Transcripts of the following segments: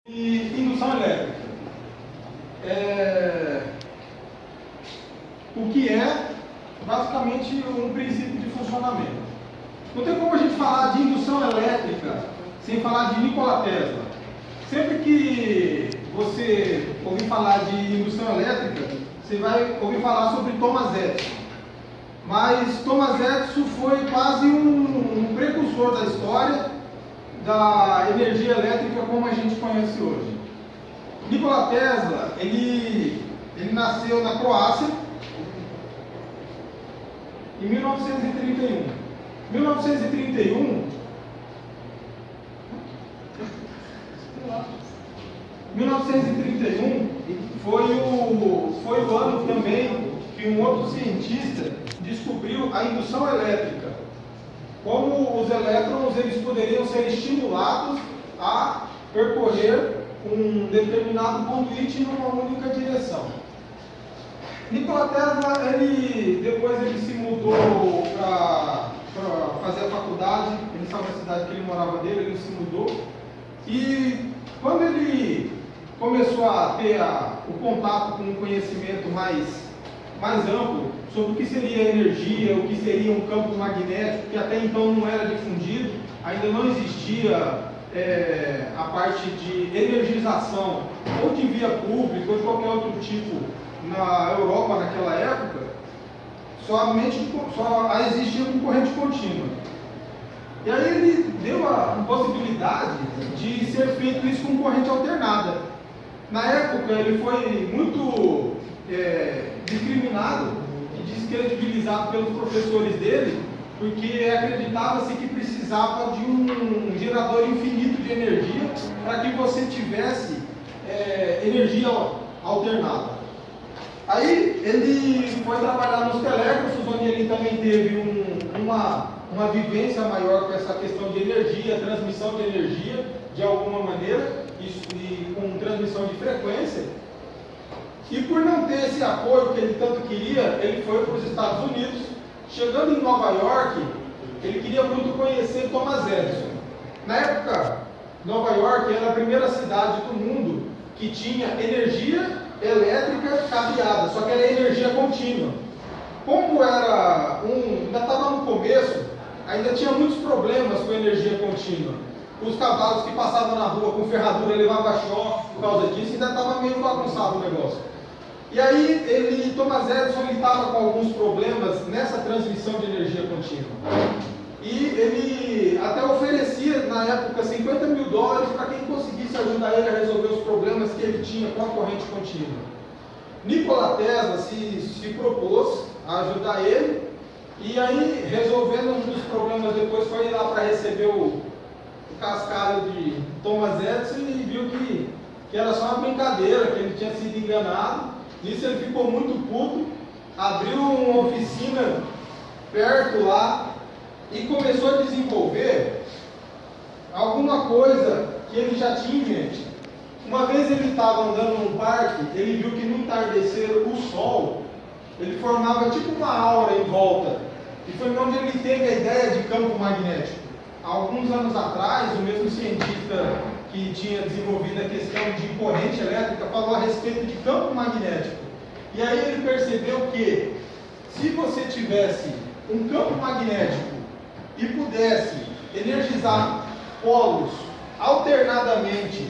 E indução elétrica. O que é basicamente um princípio de funcionamento. Não tem como a gente falar de indução elétrica sem falar de Nikola Tesla. Sempre que você ouvir falar de indução elétrica, você vai ouvir falar sobre Thomas Edison. Mas Thomas Edison foi quase um precursor da história da energia elétrica como a gente conhece hoje. Nikola Tesla, ele nasceu na Croácia em 1931. 1931 foi o ano também que um outro cientista descobriu a indução elétrica. Como os elétrons eles poderiam ser estimulados a percorrer um determinado conduíte numa única direção. Nikola Tesla, depois ele se mudou para fazer a faculdade, ele saiu da cidade que ele morava dele, ele se mudou. E quando ele começou a ter o contato com um conhecimento mais amplo sobre o que seria energia, o que seria um campo magnético, que até então não era difundido, ainda não existia a parte de energização, ou de via pública, ou de qualquer outro tipo na Europa naquela época, só existia com corrente contínua. E aí ele deu a possibilidade de ser feito isso com corrente alternada. Na época ele foi muito discriminado e descredibilizado pelos professores dele, porque acreditava-se que precisava de um gerador infinito de energia para que você tivesse energia alternada. Aí ele foi trabalhar nos telégrafos, onde ele também teve uma vivência maior com essa questão de energia, transmissão de energia de alguma maneira, e com transmissão de frequência. E por não ter esse apoio que ele tanto queria, ele foi para os Estados Unidos. Chegando em Nova York, ele queria muito conhecer Thomas Edison. Na época, Nova York era a primeira cidade do mundo que tinha energia elétrica cabeada, só que era energia contínua. Como ainda estava no começo, ainda tinha muitos problemas com energia contínua. Os cavalos que passavam na rua com ferradura levavam choque por causa disso, ainda estava meio bagunçado o negócio. E aí, Thomas Edison estava com alguns problemas nessa transmissão de energia contínua. E ele até oferecia, na época, $50 mil para quem conseguisse ajudar ele a resolver os problemas que ele tinha com a corrente contínua. Nikola Tesla se propôs a ajudar ele, e aí, resolvendo um dos problemas depois, foi ir lá para receber o cascalho de Thomas Edison e viu que era só uma brincadeira, que ele tinha sido enganado. Nisso ele ficou muito puto, abriu uma oficina perto lá e começou a desenvolver alguma coisa que ele já tinha em mente. Uma vez ele estava andando num parque, ele viu que no entardecer o sol, ele formava tipo uma aura em volta. E foi onde ele teve a ideia de campo magnético. Há alguns anos atrás, o mesmo cientista que tinha desenvolvido a questão de corrente elétrica falou a respeito de campo magnético. E aí ele percebeu que se você tivesse um campo magnético e pudesse energizar polos alternadamente,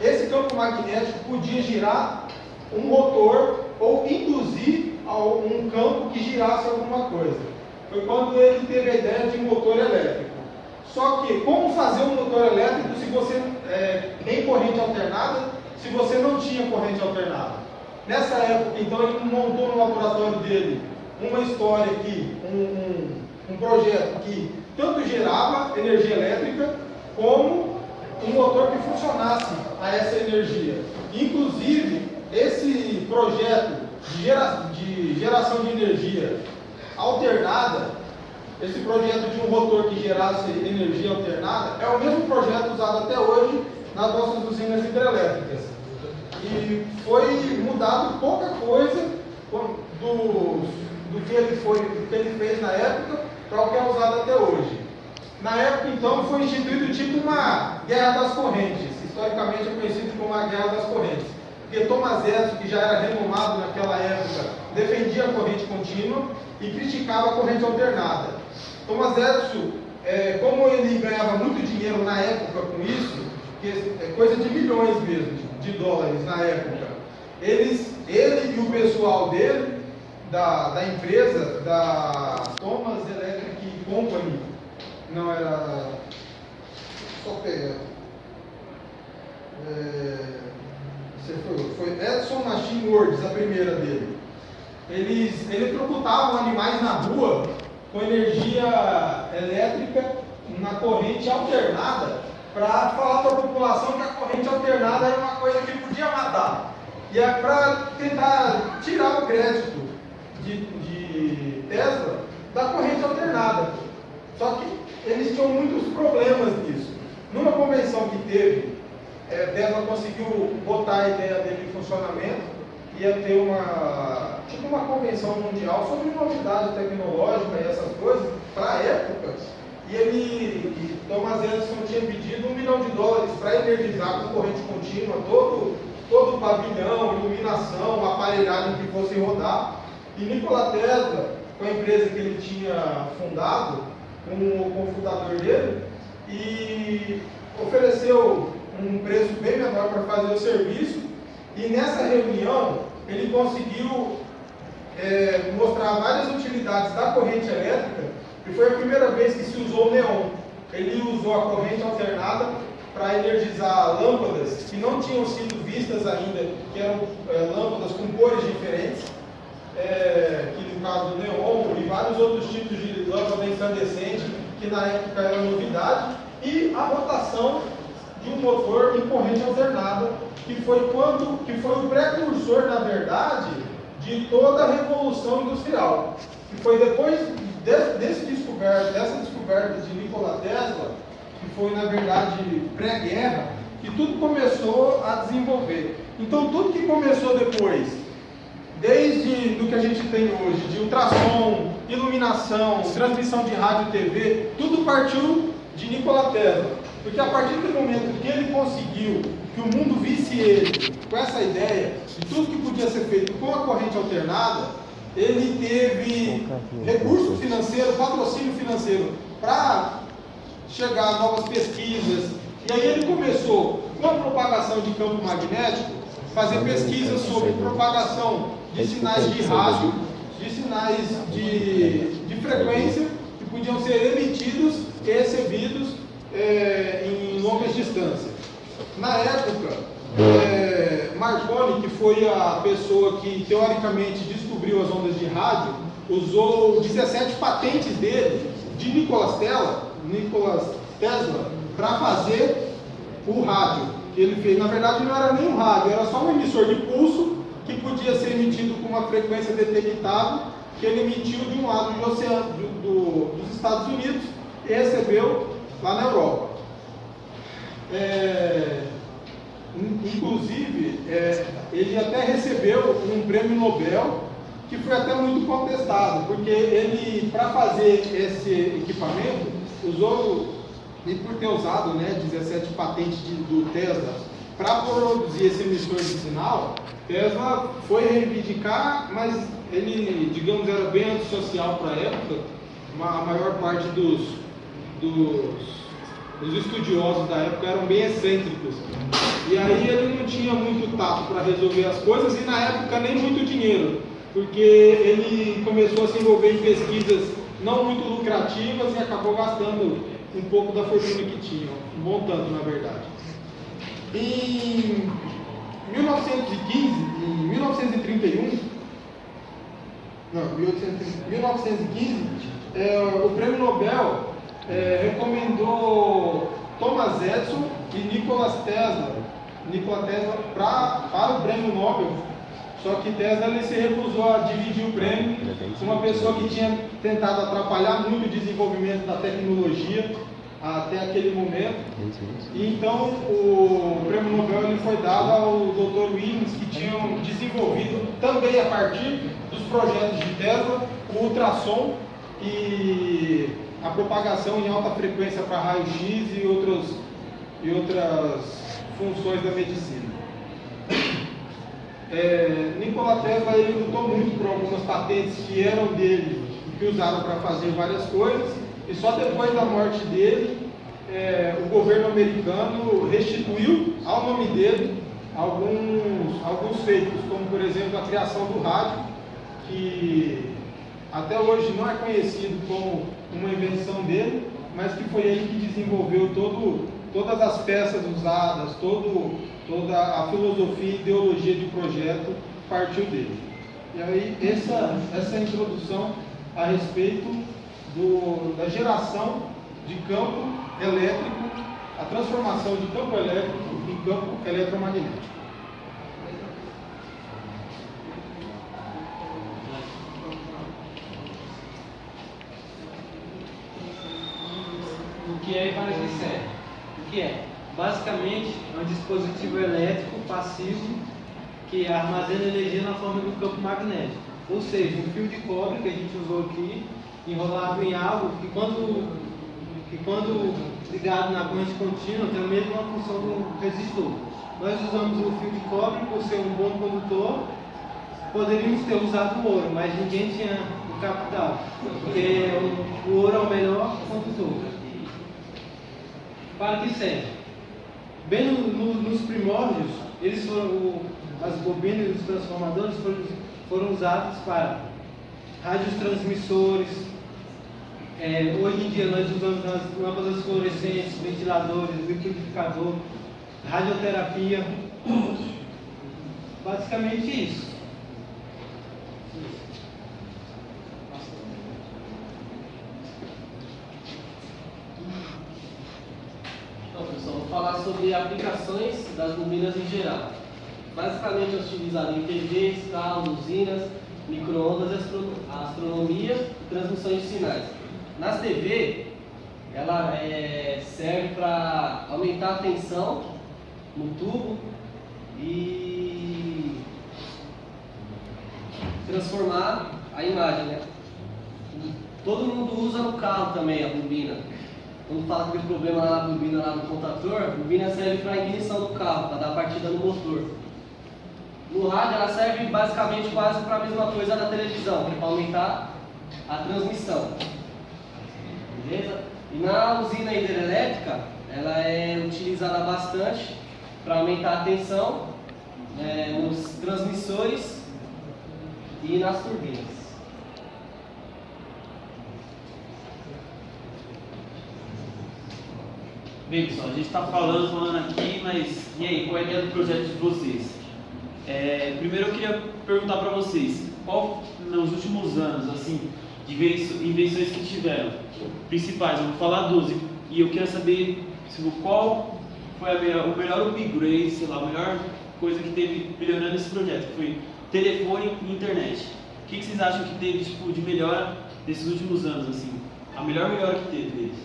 esse campo magnético podia girar um motor ou induzir um campo que girasse alguma coisa. Foi quando ele teve a ideia de um motor elétrico. Só que, como fazer um motor elétrico se você tem corrente alternada, se você não tinha corrente alternada? Nessa época, então, ele montou no laboratório dele uma história aqui, um projeto que tanto gerava energia elétrica, como um motor que funcionasse a essa energia. Inclusive, esse projeto de geração de energia alternada, esse projeto de um motor que gerasse energia alternada, é o mesmo projeto usado até hoje nas nossas usinas hidrelétricas. E foi mudado pouca coisa do que ele fez na época para o que é usado até hoje. Na época, então, foi instituído tipo uma guerra das correntes. historicamente é conhecido como a Guerra das Correntes. Porque Thomas Edison, que já era renomado naquela época, defendia a corrente contínua e criticava a corrente alternada. Thomas Edison, como ele ganhava muito dinheiro na época com isso, que é coisa de milhões mesmo, de dólares na época, ele e o pessoal dele, da empresa, da Thomas Electric Company, não era... só pegar... foi Edison Machine Works, a primeira dele. Eles eletrocutavam animais na rua com energia elétrica na corrente alternada, para falar para a população que a corrente alternada era uma coisa que podia matar. E é para tentar tirar o crédito de Tesla da corrente alternada. Só que eles tinham muitos problemas nisso. Numa convenção que teve, Tesla conseguiu botar a ideia dele em funcionamento, ia ter uma convenção mundial sobre novidade tecnológica e essas coisas, para a época, e Thomas Edison tinha pedido $1 milhão para energizar com corrente contínua todo o pavilhão, iluminação, aparelhagem que fosse rodar, e Nikola Tesla, com a empresa que ele tinha fundado, com o fundador dele, e ofereceu um preço bem menor para fazer o serviço, e nessa reunião ele conseguiu mostrar várias utilidades da corrente elétrica, e foi a primeira vez que se usou o neon. Ele usou a corrente alternada para energizar lâmpadas que não tinham sido vistas ainda, que eram lâmpadas com cores diferentes, que no caso do neon, e vários outros tipos de lâmpada incandescente, que na época era novidade, e a rotação de um motor em corrente alternada, que foi o precursor, na verdade, de toda a Revolução Industrial. E foi depois dessa descoberta de Nikola Tesla, que foi, na verdade, pré-guerra, que tudo começou a desenvolver. Então, tudo que começou depois, desde do que a gente tem hoje, de ultrassom, iluminação, transmissão de rádio e TV, tudo partiu de Nikola Tesla. Porque a partir do momento que ele conseguiu que o mundo visse ele com essa ideia de tudo que podia ser feito com a corrente alternada, ele teve recurso financeiro, patrocínio financeiro para chegar a novas pesquisas. E aí ele começou, com a propagação de campo magnético, fazer pesquisas sobre propagação de sinais de rádio, de sinais de frequência que podiam ser emitidos e recebidos em longas distâncias. Na época, Marconi, que foi a pessoa que teoricamente descobriu as ondas de rádio, usou 17 patentes dele, de Nikola Tesla, para fazer o rádio que ele fez. Na verdade, não era nem um rádio, era só um emissor de pulso que podia ser emitido com uma frequência detectável, que ele emitiu de um lado do oceano dos Estados Unidos e recebeu lá na Europa. Inclusive, ele até recebeu um prêmio Nobel, que foi até muito contestado, porque ele, para fazer esse equipamento, usou, e por ter usado 17 patentes do Tesla para produzir esse emissor de sinal, Tesla foi reivindicar, mas ele, digamos, era bem antissocial para a época. A maior parte dos estudiosos da época eram bem excêntricos. E aí ele não tinha muito tato para resolver as coisas, e na época nem muito dinheiro, porque ele começou a se envolver em pesquisas não muito lucrativas e acabou gastando um pouco da fortuna que tinha, um bom tanto, na verdade. Em 1915, o prêmio Nobel recomendou Thomas Edison e Nikola Tesla para o prêmio Nobel. Só que Tesla ele se recusou a dividir o prêmio com uma pessoa que tinha tentado atrapalhar muito o desenvolvimento da tecnologia até aquele momento. E então o prêmio Nobel ele foi dado ao Dr. Williams, que tinham desenvolvido também a partir dos projetos de Tesla o ultrassom e a propagação em alta frequência para raio-x e outras funções da medicina. Nikola Tesla ele lutou muito por algumas patentes que eram dele, que usaram para fazer várias coisas, e só depois da morte dele, o governo americano restituiu ao nome dele alguns feitos, como por exemplo a criação do rádio, que até hoje não é conhecido como uma invenção dele, mas que foi ele que desenvolveu todas as peças usadas, toda a filosofia e ideologia de projeto partiu dele. E aí essa introdução a respeito da geração de campo elétrico, a transformação de campo elétrico em campo eletromagnético. O que é e para que serve? O que é? Basicamente, é um dispositivo elétrico passivo que armazena energia na forma do campo magnético. Ou seja, um fio de cobre que a gente usou aqui, enrolado em algo que quando ligado na corrente contínua tem a mesma função do resistor. Nós usamos o fio de cobre por ser um bom condutor. Poderíamos ter usado o ouro, mas ninguém tinha o capital, porque o ouro é o melhor condutor. Para que serve? Bem nos primórdios, as bobinas e os transformadores foram usados para rádios transmissores. Hoje em dia nós usamos nas lâmpadas fluorescentes, ventiladores, liquidificador, radioterapia. Basicamente isso. Então, pessoal, vou falar sobre aplicações das bobinas em geral. Basicamente é utilizado em TVs, carros, usinas, micro-ondas, astronomia e transmissões de sinais. Nas TV, ela serve para aumentar a tensão no tubo e transformar a imagem, né? Todo mundo usa no carro também a bobina. Quando fala que tem problema lá na bobina, lá no contator, a bobina serve para a ignição do carro, para dar partida no motor. No rádio ela serve basicamente quase para a mesma coisa da televisão, que é para aumentar a transmissão. Beleza? E na usina hidrelétrica, ela é utilizada bastante para aumentar a tensão nos transmissores e nas turbinas. Bem, pessoal, a gente está falando aqui, mas e aí, qual é a ideia do projeto de vocês? Primeiro eu queria perguntar para vocês, qual, nos últimos anos, assim, de invenções que tiveram, principais, eu vou falar 12, e eu queria saber qual foi o melhor upgrade, sei lá, a melhor coisa que teve melhorando esse projeto, que foi telefone e internet. O que vocês acham que teve, tipo, de melhora nesses últimos anos, assim? A melhor melhora que teve deles?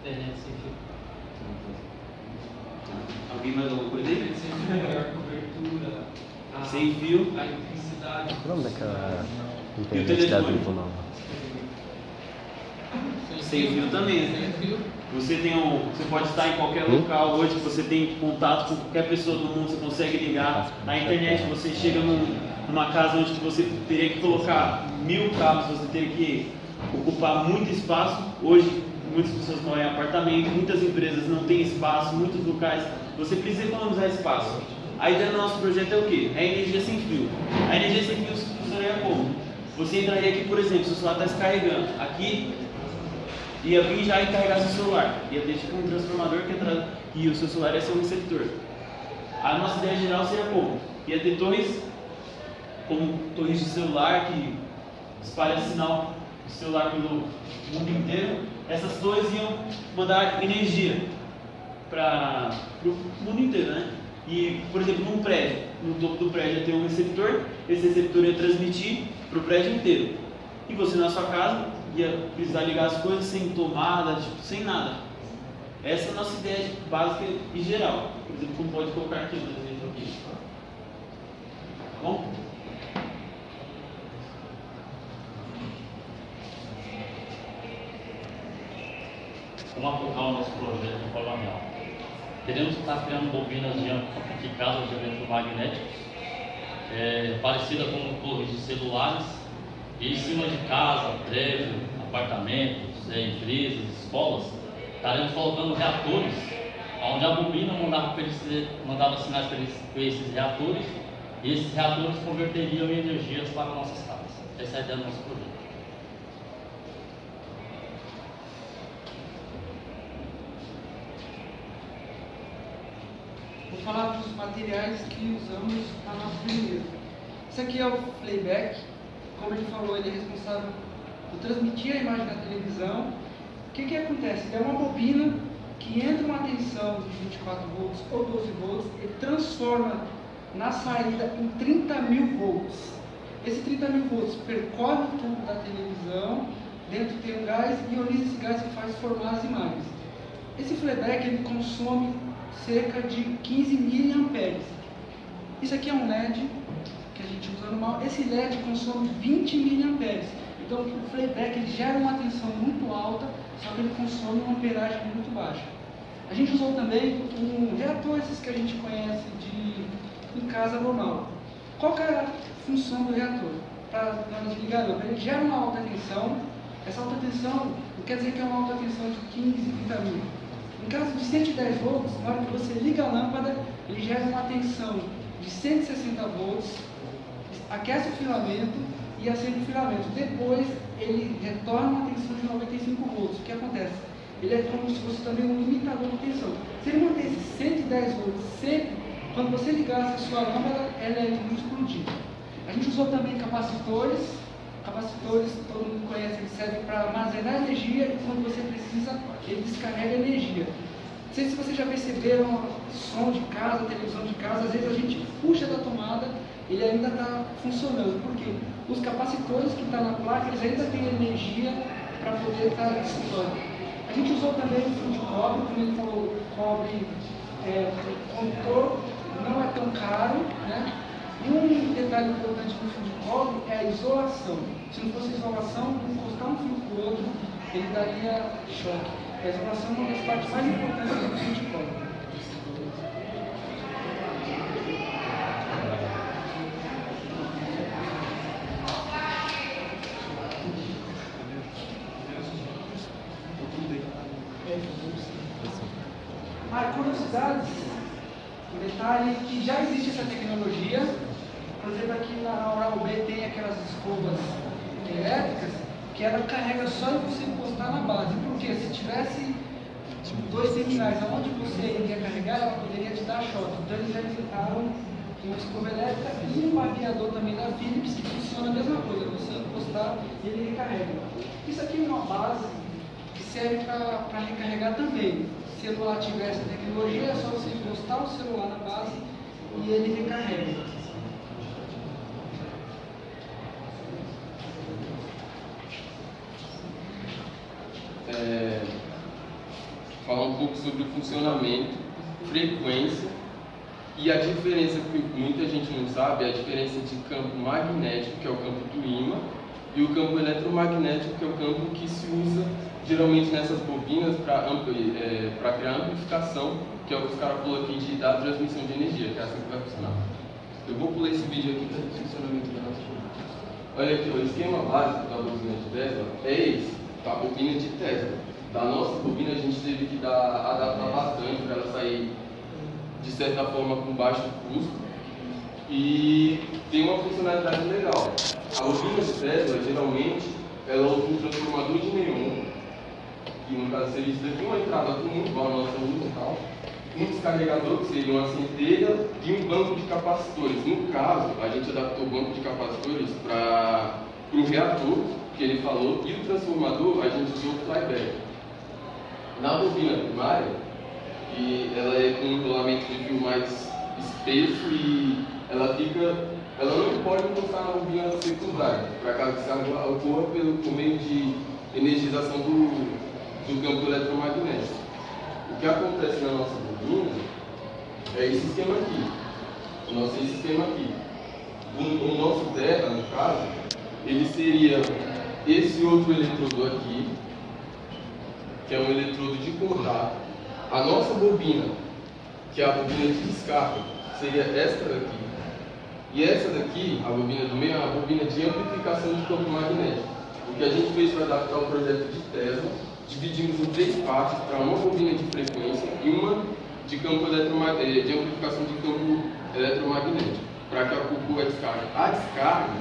Internet sem fio. Alguém mais alguma coisa aí? Melhor cobertura, Sem fio. a intensidade. O nome daquela E o internet da telefone? Vivo nova? Sem fio também, né? Sem fio. Você pode estar em qualquer local hoje, que você tem contato com qualquer pessoa do mundo, você consegue ligar. Na internet você chega numa casa onde você teria que colocar 1000 cabos, você teria que ocupar muito espaço. Hoje muitas pessoas moram em apartamento, muitas empresas não têm espaço, muitos locais, você precisa economizar espaço. A ideia do nosso projeto é o quê? É a energia sem fio. A energia sem fio funcionaria como? Você entraria aqui, por exemplo, seu celular está descarregando. Aqui ia vir já e carregar seu celular. Ia ter tipo um transformador e o seu celular ia ser um receptor. A nossa ideia geral seria como? Ia ter torres, como torres de celular que espalham sinal de celular pelo mundo inteiro. Essas torres iam mandar energia para o mundo inteiro, né? E, por exemplo, num prédio, no topo do prédio ia ter um receptor, esse receptor ia transmitir para o prédio inteiro. E você na sua casa ia precisar ligar as coisas sem tomada, tipo, sem nada. Essa é a nossa ideia básica e geral. Por exemplo, como pode colocar aqui no exemplo aqui. Tá bom? Como aplicar o nosso projeto no Colonial? teremos que estar criando bobinas de amplificadas de eletromagnéticos, parecida com torres de celulares, e em cima de casa, prédio, apartamentos, empresas, escolas, estaremos colocando reatores, onde a bobina mandava sinais para esses reatores, e esses reatores converteriam em energias para nossas casas. Essa é a ideia do nosso projeto. Vou falar dos materiais que usamos na nossa beleza. Isso aqui é o playback. Como ele falou, ele é responsável por transmitir a imagem da televisão. O que acontece? Ele é uma bobina que entra uma tensão de 24 volts ou 12 volts e transforma na saída em 30.000 volts. Esse 30.000 volts percorre o tubo da televisão, dentro tem um gás, ioniza esse gás e faz formar as imagens. Esse playback ele consome cerca de 15 mA. Isso aqui é um LED que a gente usa normal. Esse LED consome 20 mA. Então o playback ele gera uma tensão muito alta, só que ele consome uma amperagem muito baixa. A gente usou também um reator, esses que a gente conhece em casa normal. Qual que é a função do reator? Para nós ligar, ele gera uma alta tensão. Essa alta tensão não quer dizer que é uma alta tensão de 15, 30 mil. Em caso de 110 volts, na hora que você liga a lâmpada, ele gera uma tensão de 160 volts, aquece o filamento e acende o filamento. Depois, ele retorna uma tensão de 95 volts. O que acontece? Ele é como se fosse também um limitador de tensão. Se ele mantesse 110 volts sempre, quando você ligasse a sua lâmpada, ela ia explodir. A gente usou também capacitores. Capacitores, todo mundo conhece, eles servem para armazenar energia e quando você precisa, ele descarrega energia. Não sei se vocês já perceberam som de casa, televisão de casa, às vezes a gente puxa da tomada, ele ainda está funcionando. Por quê? Os capacitores que estão na placa, eles ainda têm energia para poder estar dissipando. A gente usou também o fio de cobre, como ele falou, cobre, o condutor não é tão caro, né? E um detalhe importante do fio de cobre é a isolação. Se não fosse isolação, encostar um fio com o outro, ele daria choque. A isolação é uma das partes mais importantes do fio de cobre. Curiosidades, um detalhe que já existe essa tecnologia. Por exemplo, aqui na Oral B tem aquelas escovas elétricas que ela carrega só em você encostar na base. Porque se tivesse dois terminais onde você iria carregar, ela poderia te dar choque. Então eles já inventaram uma escova elétrica e um barbeador também da Philips que funciona a mesma coisa. Você encostar e ele recarrega. Isso aqui é uma base que serve para recarregar também. Se o celular tiver essa tecnologia, é só você encostar o celular na base e ele recarrega. Falar um pouco sobre o funcionamento, frequência e a diferença que muita gente não sabe, é a diferença de campo magnético, que é o campo do ímã, e o campo eletromagnético, que é o campo que se usa geralmente nessas bobinas para criar amplificação, que é o que os caras falam aqui da transmissão de energia, que é assim que vai funcionar. Eu vou pular esse vídeo aqui para o funcionamento da nossa bobina. Olha aqui, o esquema básico da bobina de Tesla é esse, a bobina de Tesla. Da nossa bobina a gente teve que adaptar bastante para ela sair de certa forma com baixo custo e tem uma funcionalidade legal. A bobina de Tesla geralmente ela usa um transformador de neon, que no caso seria isso daqui, uma entrada comum, igual a nossa usa e tal, um descarregador que seria uma centelha e um banco de capacitores. No caso, a gente adaptou o banco de capacitores para o reator, que ele falou, e o transformador a gente usou o flyback. Na bobina primária, e ela é com um rolamento de fio mais espesso e ela não pode encostar na bobina secundária, para caso que ela ocorra por meio de energização do campo eletromagnético. O que acontece na nossa bobina é esse esquema aqui, esse esquema aqui. O nosso terra, no caso, ele seria esse outro eletrodo aqui, que é um eletrodo de contato. A nossa bobina, que é a bobina de descarga, seria esta daqui. E essa daqui, a bobina do meio, é uma bobina de amplificação de campo magnético. O que a gente fez para adaptar o projeto de Tesla, dividimos em 3 partes para uma bobina de frequência e uma de campo eletromagnético, de amplificação de campo eletromagnético, para que ocorra a descarga. A descarga,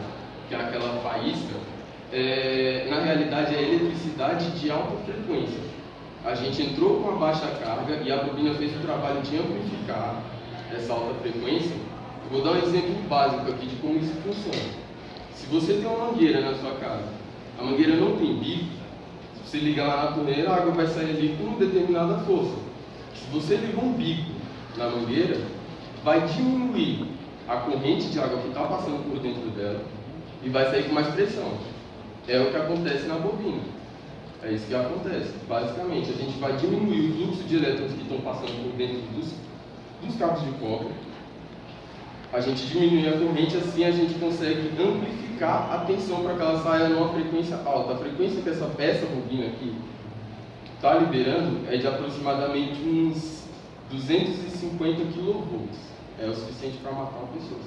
que é aquela faísca, na realidade é eletricidade de alta frequência. A gente entrou com a baixa carga e a bobina fez o trabalho de amplificar essa alta frequência. Eu vou dar um exemplo básico aqui de como isso funciona. Se você tem uma mangueira na sua casa, a mangueira não tem bico, se você ligar lá na torneira, a água vai sair ali com uma determinada força. Se você ligar um bico na mangueira, vai diminuir a corrente de água que está passando por dentro dela e vai sair com mais pressão. É o que acontece na bobina. É isso que acontece. Basicamente, a gente vai diminuir o fluxo de elétrons que estão passando por dentro dos cabos de cobre. A gente diminui a corrente, assim a gente consegue amplificar a tensão para que ela saia numa frequência alta. A frequência que essa bobina aqui está liberando é de aproximadamente uns 250 kV. É o suficiente para matar uma pessoa.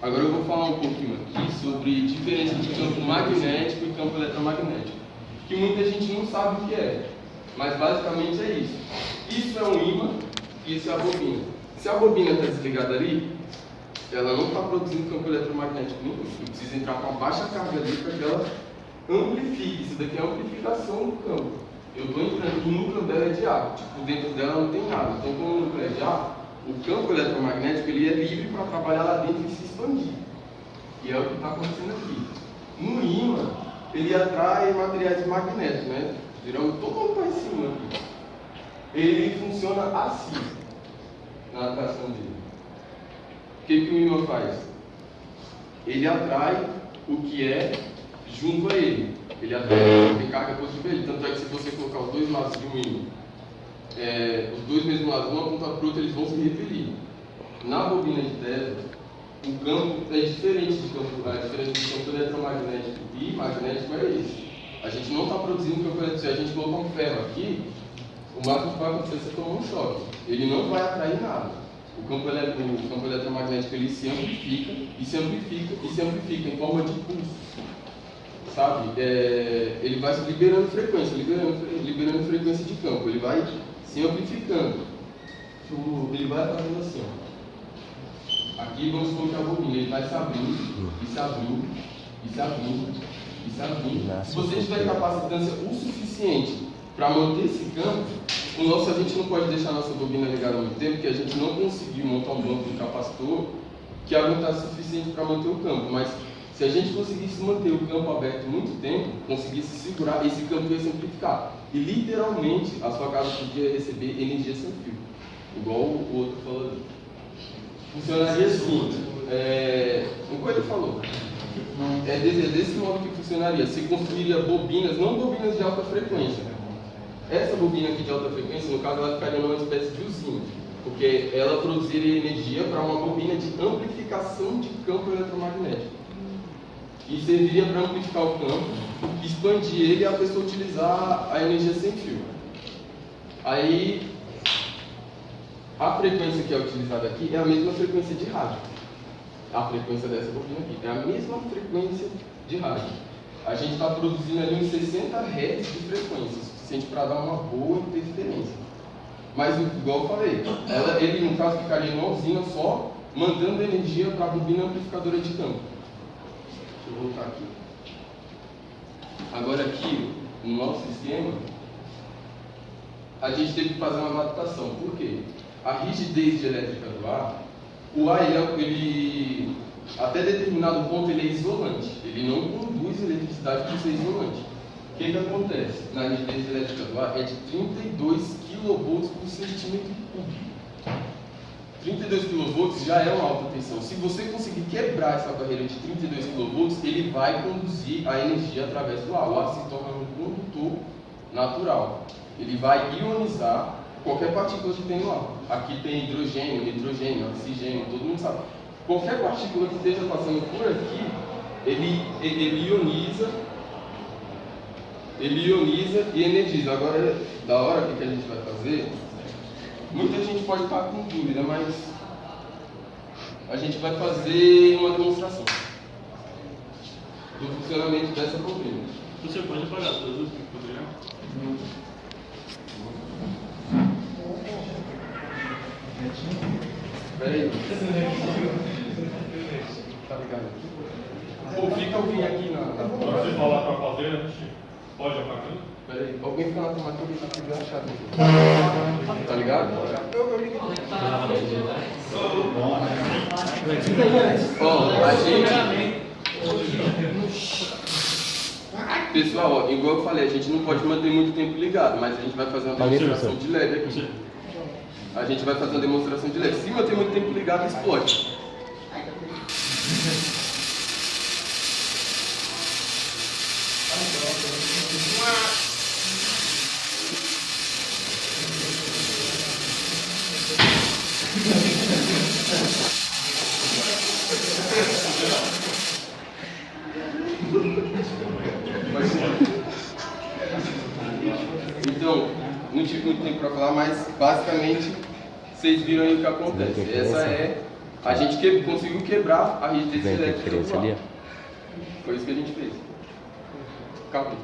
Agora eu vou falar um pouquinho aqui sobre diferença de campo magnético e campo eletromagnético, que muita gente não sabe o que é, mas basicamente é isso. Isso é um ímã e isso é a bobina. Se a bobina está desligada ali, ela não está produzindo campo eletromagnético nenhum. Precisa entrar com a baixa carga ali para que ela amplifique. Isso daqui é a amplificação do campo. Eu estou entrando, o núcleo dela é de ar, tipo, dentro dela não tem nada. Então, como o núcleo é de ar, o campo eletromagnético ele é livre para trabalhar lá dentro e se expandir. E é o que está acontecendo aqui. No ímã, ele atrai materiais magnéticos, né? Geralmente todo mundo está em cima aqui. Ele funciona assim, na atração dele. O que o ímã faz? Ele atrai o que é junto a ele. Ele atrai o que tem carga positiva a ele. Tanto é que se você colocar os dois lados de um ímã, os dois mesmos lados, um apontado para o outro, eles vão se repelir. Na bobina de Tesla, o campo é diferente de campo, a diferença do campo eletromagnético e magnético é isso. A gente não está produzindo campo eletromagnético. Se a gente colocar um ferro aqui, o máximo que vai acontecer é você tomar um choque. Ele não vai atrair nada. O campo eletromagnético ele se amplifica e se amplifica e se amplifica em forma de pulso. Sabe? Ele vai liberando frequência, liberando frequência de campo. Ele vai se amplificando. Ele vai fazendo assim. Ó. Aqui vamos colocar a bobina. Ele vai se abrindo, e se abrindo, e se abrindo, e se abrindo. Se você tiver capacitância o suficiente para manter esse campo, a gente não pode deixar a nossa bobina ligada há muito tempo, porque a gente não conseguiu montar um banco de capacitor que aguentasse o suficiente para manter o campo. Mas se a gente conseguisse manter o campo aberto muito tempo, conseguisse segurar, esse campo ia se amplificar. E literalmente a sua casa podia receber energia sem fio, igual o outro falou ali. Funcionaria assim, o que ele falou? É desse modo que funcionaria. Você construiria bobinas, não bobinas de alta frequência. Essa bobina aqui de alta frequência, no caso, ela ficaria numa espécie de usina, porque ela produziria energia para uma bobina de amplificação de campo eletromagnético. E serviria para amplificar o campo, expandir ele e a pessoa utilizar a energia sem fio. Aí, a frequência que é utilizada aqui é a mesma frequência de rádio. A frequência dessa bobina aqui é a mesma frequência de rádio. A gente está produzindo ali uns 60 Hz de frequência, suficiente para dar uma boa interferência. Mas, igual eu falei, ele no caso ficaria numa usina só, mandando energia para a bobina amplificadora de campo. Deixa eu voltar aqui. Agora aqui, no nosso esquema, a gente teve que fazer uma adaptação. Por quê? A rigidez elétrica do ar, o ar, ele até determinado ponto, ele é isolante. Ele não conduz eletricidade para ser isolante. O que acontece? Na rigidez elétrica do ar é de 32 kV por centímetro cúbico. 32 kV já é uma alta tensão. Se você conseguir quebrar essa barreira de 32 kV, ele vai conduzir a energia através do ar. O ar se torna um condutor natural. Ele vai ionizar qualquer partícula que tem no ar. Aqui tem hidrogênio, nitrogênio, oxigênio, todo mundo sabe. Qualquer partícula que esteja passando por aqui, ele ioniza e energiza. Agora, da hora, o que a gente vai fazer? Muita gente pode estar com dúvida, mas a gente vai fazer uma demonstração do funcionamento dessa bobina. Você pode apagar as luzes, poderia? Espera aí. Tá ligado? Pô, fica alguém aqui na Quando você falar para fazer, a gente pode apagar? Espera aí. Alguém fica na tomada que eu pegar a chave. Tá ligado? Ó, a gente... Pessoal, ó, igual eu falei, a gente não pode manter muito tempo ligado, mas a gente vai fazer uma demonstração de LED aqui. A gente vai fazer uma demonstração de LED. Se manter muito tempo ligado, explode. Então, não tive muito tempo para falar, mas basicamente vocês viram aí o que acontece. Essa é. A gente conseguiu quebrar a rede desse elétrico. Foi isso que a gente fez. Calma aí.